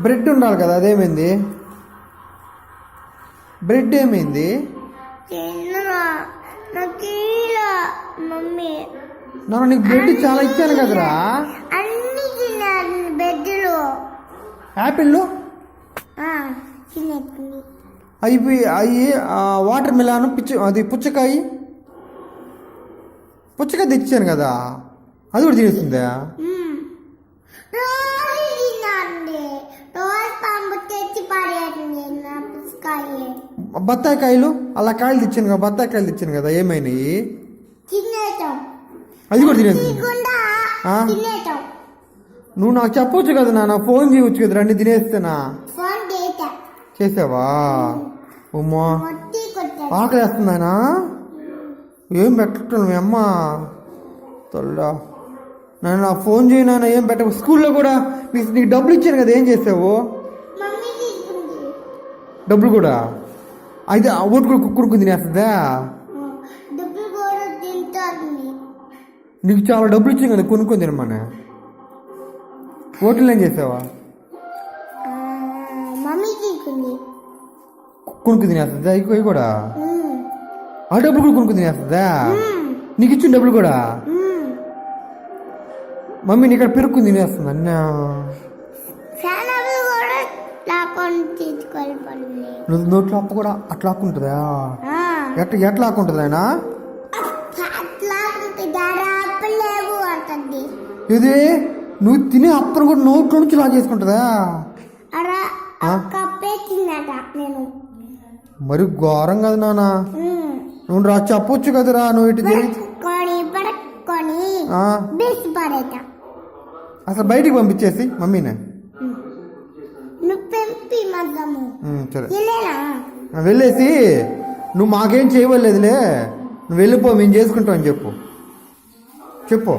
Bread ఉండాలి కదా, అదేమైంది? Bread ఏమైంది? మమ్మీ నాన్న నీకు బ్రెడ్ చాలా ఇచ్చాను కదరా. అన్ని తిన్నాను బెడ్లు. యాపిల్ అయిపోయి అవి వాటర్ మిలాన్ అది పుచ్చకాయ తెచ్చాను కదా, అది కూడా తినేస్తుందా? బత్తాయి కాయలు అలా కాయలు తెచ్చాను కదా, బత్తాయి కాయలు తెచ్చాను కదా, ఏమైనాయి? అది కూడా తినేస్తుంది. నువ్వు నాకు చెప్పొచ్చు కదా నాన్న, ఫోన్ చేయవచ్చు కదా, రండి తినేస్తానా. చేసావా? ఉమ్మా ఆకలి వేస్తుందానా? ఏం పెట్టట్టు మీ అమ్మ తొల్లా. నాన్న నాకు ఫోన్ చేయనా, ఏం పెట్ట. స్కూల్లో కూడా నీకు డబ్బులు ఇచ్చాను కదా, ఏం చేసావు? డబ్బులు కూడా అయితే ఓటు కూడా కుక్కుడుకు తినేస్తుందా? నీకు చాలా డబ్బులు ఇచ్చాను కదా, కొనుక్కొని తినమని. ఓట్లు ఏం చేసావా? కొనుక్కు తినేస్తుందా? ఇవి కూడా ఆ డబ్బులు కూడా కొనుక్కు తినేస్తుందా? నీకు ఇచ్చిన డబ్బులు కూడా మమ్మీని ఇక్కడ పెరుక్కు తినేస్తుంది అన్న. నోట్లో అప్పు కూడా అట్లా ఆకుంటుందా? ఎట్లా ఆకుంటుంది ఆయన? ఇది నువ్వు తినే అప్పును కూడా నోట్లో నుంచి లాగేసుకుంటుందా? మరి ఘోరం కదా నాన్న. నువ్వు రా చెప్పొచ్చు కదరా, నువ్వు ఇటు అసలు బయటికి పంపించేసి మమ్మీనే. సరే వెళ్ళేసి నువ్వు మాకేం చేయవలేదులే, నువ్వు వెళ్ళిపో, మేము చేసుకుంటామని చెప్పు.